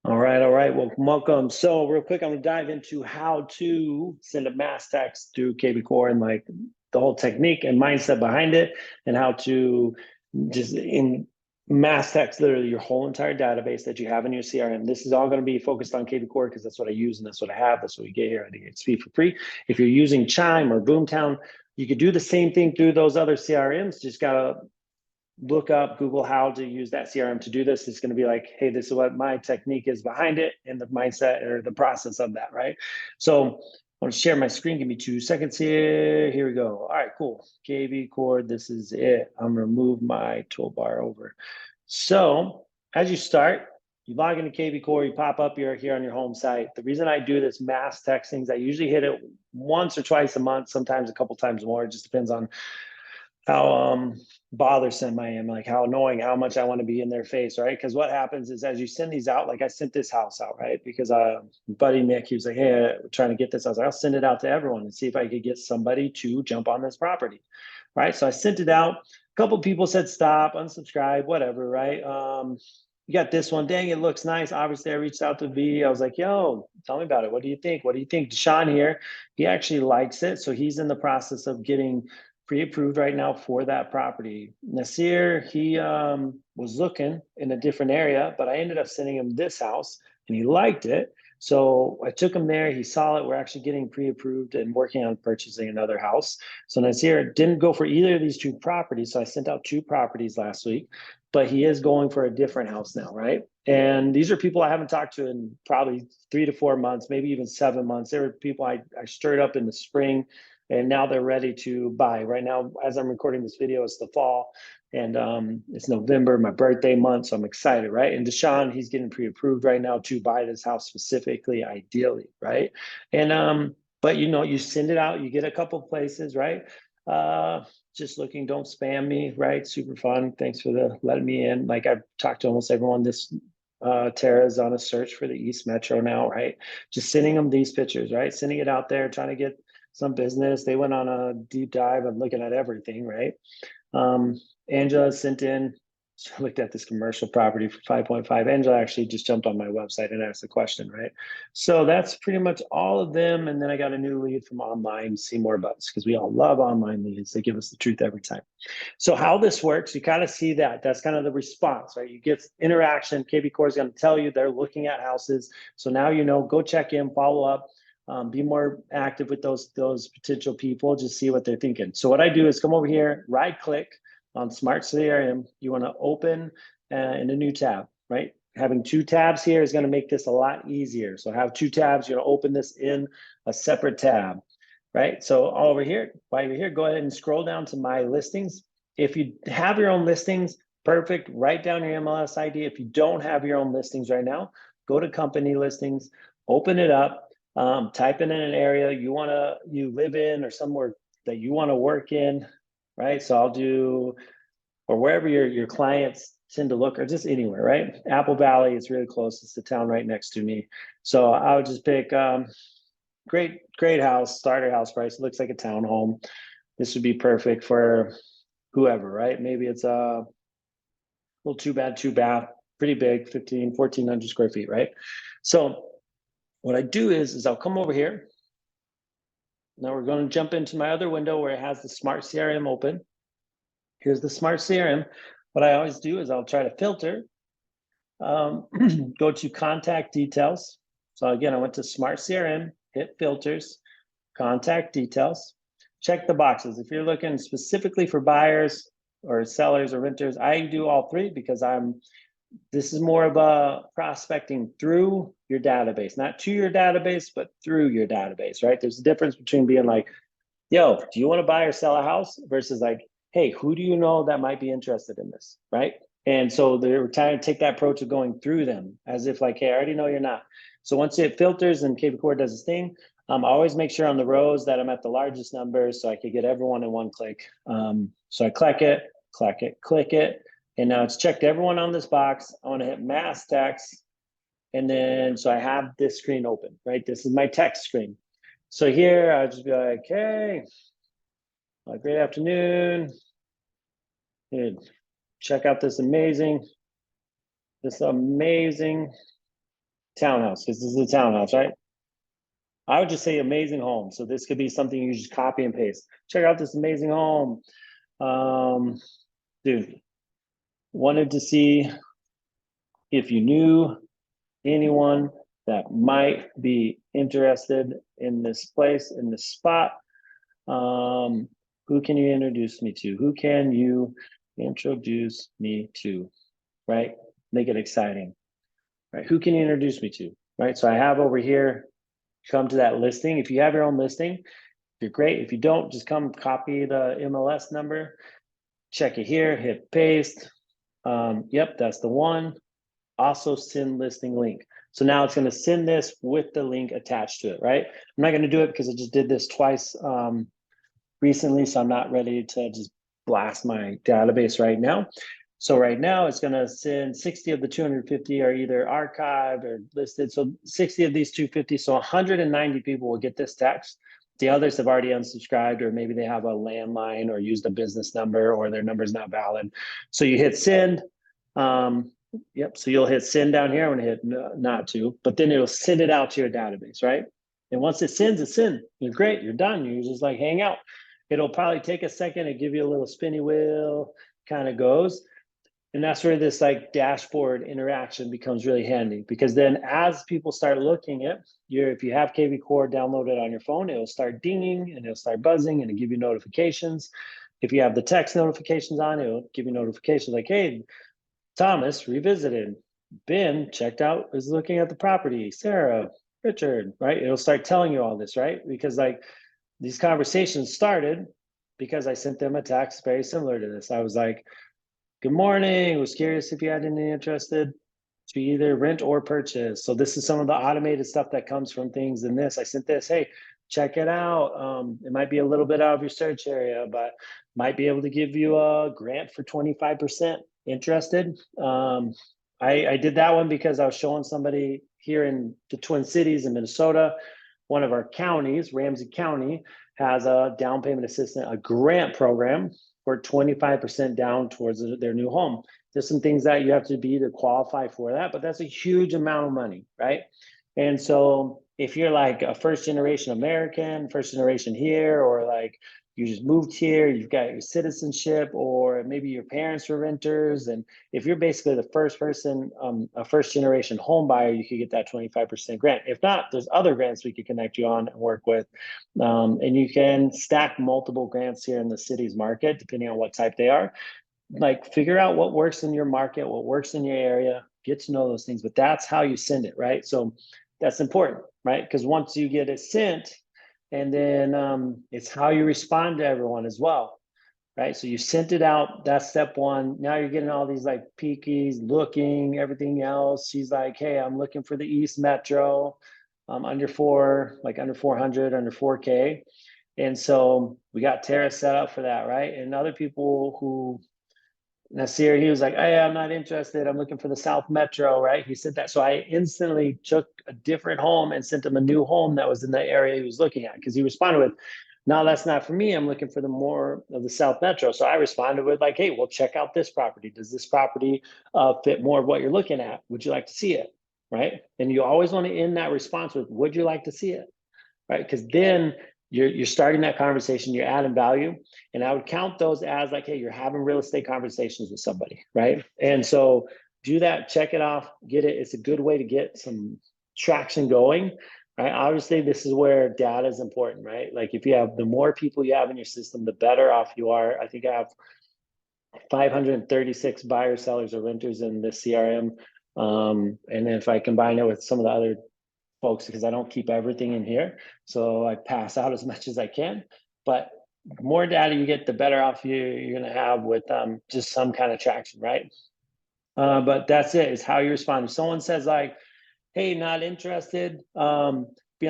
All right. Well, welcome. So, real quick, I'm gonna dive into how to send a mass text through KVCore and like the whole technique and mindset behind it, and how to just in mass text literally your whole entire database that you have in your CRM. This is all going to be focused on KVCore because that's what I use and that's what I have. That's what we get here. I think it's free for free. If you're using Chime or Boomtown, you could do the same thing through those other CRMs. Just gotta look up, Google how to use that CRM to do this. It's going to be like, hey, this is what my technique is behind it and the mindset or the process of that, right? So I want to share my screen. Give me 2 seconds here. Here we go. All right, cool. KVCore, this is it. I'm going to remove my toolbar over. So as you start, you log into KVCore, you pop up here on your home site. The reason I do this mass texting is I usually hit it once or twice a month, sometimes a couple times more. It just depends on how bothersome I am, like how annoying, how much I want to be in their face, right? Because what happens is as you send these out, like I sent this house out, right? Because buddy Nick, he was like, hey, we're trying to get this. I was like, I'll send it out to everyone and see if I could get somebody to jump on this property, right? So I sent it out. A couple people said stop, unsubscribe, whatever, right? You got this one. Dang, it looks nice. Obviously, I reached out to V. I was like, yo, tell me about it. What do you think? What do you think? Deshaun here, he actually likes it. So he's in the process of getting pre-approved right now for that property. Nasir, he was looking in a different area, but I ended up sending him this house and he liked it. So I took him there. He saw it. We're actually getting pre-approved and working on purchasing another house. So Nasir didn't go for either of these two properties. So I sent out two properties last week, but he is going for a different house now, right? And these are people I haven't talked to in probably 3 to 4 months, maybe even 7 months. There were people I stirred up in the spring and now they're ready to buy. Right now, as I'm recording this video, it's the fall and it's November, my birthday month, so I'm excited, right? And Deshaun, he's getting pre-approved right now to buy this house specifically, ideally, right? And but you send it out, you get a couple places, right? Just looking, don't spam me, right? Super fun. Thanks for the letting me in. Like I've talked to almost everyone. This Tara's on a search for the East Metro now, right? Just sending them these pictures, right? Sending it out there, trying to get some business. They went on a deep dive of looking at everything, right? Angela sent in, so I looked at this commercial property for 5.5. Angela actually just jumped on my website and asked the question, right? So that's pretty much all of them. And then I got a new lead from online, see more butts, because we all love online leads. They give us the truth every time. So how this works, you kind of see that. That's kind of the response, right? You get interaction. KVCore is going to tell you they're looking at houses. So now go check in, follow up. Be more active with those potential people, just see what they're thinking. So what I do is come over here, right click on Smart CRM. You want to open in a new tab, right? Having two tabs here is going to make this a lot easier. So have two tabs, you're going to open this in a separate tab, right? So all over here, while you're here, go ahead and scroll down to my listings. If you have your own listings, perfect, write down your MLS ID. If you don't have your own listings right now, go to company listings, open it up, type in an area you live in or somewhere that you want to work in, right? So I'll do, or wherever your clients tend to look, or just anywhere, right? Apple Valley, it's really close. It's the town right next to me. So I would just pick great house, starter house price. It looks like a townhome. This would be perfect for whoever, right? Maybe it's a little two bath, pretty big, 1,400 square feet, right? So what I do is I'll come over here. Now we're going to jump into my other window where it has the Smart CRM open. Here's the Smart CRM. What I always do is I'll try to filter, go to contact details. So again, I went to Smart CRM, hit filters, contact details, check the boxes. If you're looking specifically for buyers or sellers or renters, I do all three because this is more of a prospecting through your database, not to your database, but through your database, right? There's a difference between being like, yo, do you want to buy or sell a house versus like, hey, who do you know that might be interested in this, right? And so they're trying to take that approach of going through them as if like, hey, I already know you're not. So once it filters and KVCore does its thing, I always make sure on the rows that I'm at the largest numbers so I could get everyone in one click. So I click it, click it. And now it's checked everyone on this box. I want to hit mass text. And then, so I have this screen open, right? This is my text screen. So here I'll just be like, hey, great afternoon. Dude, check out this amazing Townhouse, because this is a townhouse, right? I would just say amazing home. So this could be something you just copy and paste. Check out this amazing home. Um, Dude, wanted to see if you knew anyone that might be interested in this place, in this spot. Um, who can you introduce me to? Who can you introduce me to? Right? Make it exciting. Right? Who can you introduce me to? Right? So I have over here, come to that listing. If you have your own listing, you're great. If you don't, just come copy the MLS number, check it here, hit paste. Yep, that's the one. Also send listing link. So now it's going to send this with the link attached to it, right? I'm not going to do it because I just did this twice recently, so I'm not ready to just blast my database right now. So right now it's going to send 60 of the 250 are either archived or listed. So 60 of these 250, so 190 people will get this text. The others have already unsubscribed, or maybe they have a landline or used a business number, or their number is not valid. So you hit send. Yep. So you'll hit send down here. I'm going to hit not to, but then it'll send it out to your database, right? And once it sends, it's in. You're great. You're done. You just like hang out. It'll probably take a second and give you a little spinny wheel, kind of goes. And that's where this like dashboard interaction becomes really handy, because then as people start looking at if you have KVCore downloaded on your phone, it'll start dinging and it'll start buzzing and it'll give you notifications. If you have the text notifications on, it'll give you notifications like, hey, Thomas revisited. Ben checked out, is looking at the property. Sarah, Richard, right? It'll start telling you all this, right? Because like these conversations started because I sent them a text very similar to this. I was like, good morning. Was curious if you had any interested to either rent or purchase. So this is some of the automated stuff that comes from things in this. I sent this, hey, check it out. It might be a little bit out of your search area, but might be able to give you a grant for 25%. Interested? I did that one because I was showing somebody here in the Twin Cities in Minnesota, one of our counties, Ramsey County, has a down payment assistance, a grant program for 25% down towards their new home. There's some things that you have to be to qualify for that, but that's a huge amount of money, right? And so if you're like a first generation American, first generation here, or like you just moved here, you've got your citizenship, or maybe your parents were renters, and if you're basically the first person, a first generation home buyer, you could get that 25% grant. If not, there's other grants we could connect you on and work with. And you can stack multiple grants here in the city's market, depending on what type they are. Like figure out what works in your market, what works in your area, get to know those things, but that's how you send it, right? So that's important, right? Because once you get it sent, and then it's how you respond to everyone as well, right? So you sent it out, that's step one. Now you're getting all these like peekies, looking, everything else. She's like, hey, I'm looking for the East Metro, under 400, under 4K. And so we got Tara set up for that, right? And other people who, Nasir, he was like, hey, I'm not interested. I'm looking for the South Metro, right? He said that. So I instantly took a different home and sent him a new home that was in the area he was looking at, because he responded with, no, that's not for me. I'm looking for the more of the South Metro. So I responded with like, hey, well, check out this property. Does this property fit more of what you're looking at? Would you like to see it? Right? And you always want to end that response with, would you like to see it? Right? Because then you're starting that conversation, you're adding value. And I would count those as like, hey, you're having real estate conversations with somebody, right? And so do that, check it off, get it. It's a good way to get some traction going, right? Obviously, this is where data is important, right? Like if you have, the more people you have in your system, the better off you are. I think I have 536 buyers, sellers, or renters in this CRM. And then if I combine it with some of the other folks, because I don't keep everything in here, so I pass out as much as I can. But the more data you get, the better off you're going to have with just some kind of traction, right? But that's it. Is how you respond. If someone says like, "Hey, not interested," be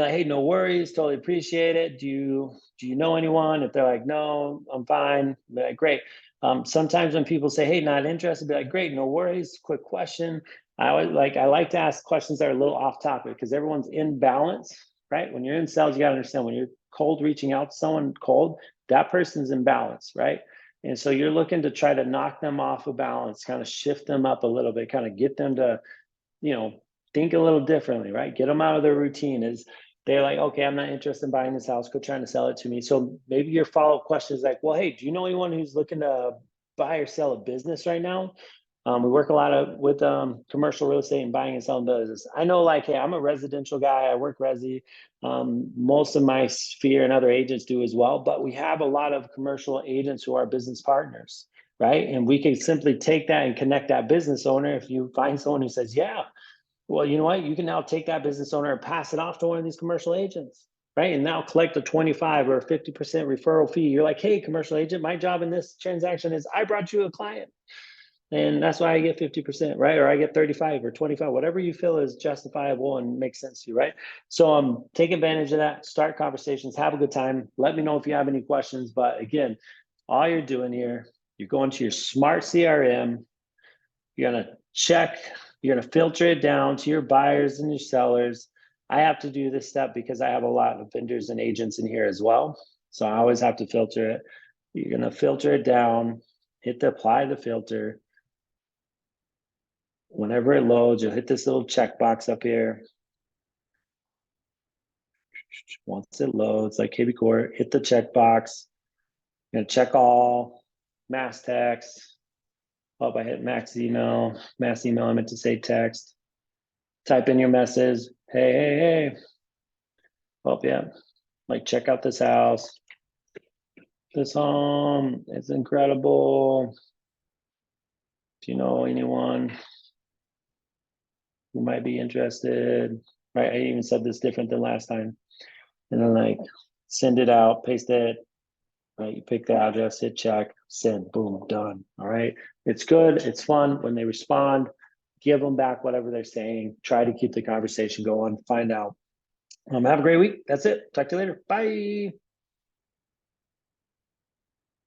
like, "Hey, no worries, totally appreciate it. Do you know anyone?" If they're like, "No, I'm fine," be like, "Great." Sometimes when people say, "Hey, not interested," be like, "Great, no worries. Quick question." I like to ask questions that are a little off topic, because everyone's in balance, right? When you're in sales, you got to understand, when you're cold reaching out to someone cold, that person's in balance, right? And so you're looking to try to knock them off of balance, kind of shift them up a little bit, kind of get them to, you know, think a little differently, right? Get them out of their routine. Is they're like, okay, I'm not interested in buying this house. Quit trying to sell it to me. So maybe your follow-up question is like, well, hey, do you know anyone who's looking to buy or sell a business right now? We work a lot with commercial real estate and buying and selling business. I know, like, hey, I'm a residential guy. I work resi. Most of my sphere and other agents do as well. But we have a lot of commercial agents who are business partners, right? And we can simply take that and connect that business owner. If you find someone who says, yeah, well, you know what? You can now take that business owner and pass it off to one of these commercial agents, right? And now collect a 25 or 50% referral fee. You're like, hey, commercial agent, my job in this transaction is I brought you a client. And that's why I get 50%, right? Or I get 35 or 25, whatever you feel is justifiable and makes sense to you, right? So take advantage of that, start conversations, have a good time. Let me know if you have any questions. But again, all you're doing here, you're going to your smart CRM, you're gonna check, you're gonna filter it down to your buyers and your sellers. I have to do this step because I have a lot of vendors and agents in here as well. So I always have to filter it. You're gonna filter it down, hit the apply the filter. Whenever it loads, you'll hit this little checkbox up here. Once it loads, like KVCore, hit the checkbox. You're gonna check all, mass text. Oh, I hit mass email, I meant to say text. Type in your message. Hey, hey, hey. Oh, yeah. Like, check out this house. This home is incredible. Do you know anyone who might be interested? Right. I even said this different than last time. And then, like, send it out, paste it. Right. You pick the address, hit check, send, boom, done. All right. It's good. It's fun. When they respond, give them back whatever they're saying. Try to keep the conversation going. Find out. Have a great week. That's it. Talk to you later. Bye.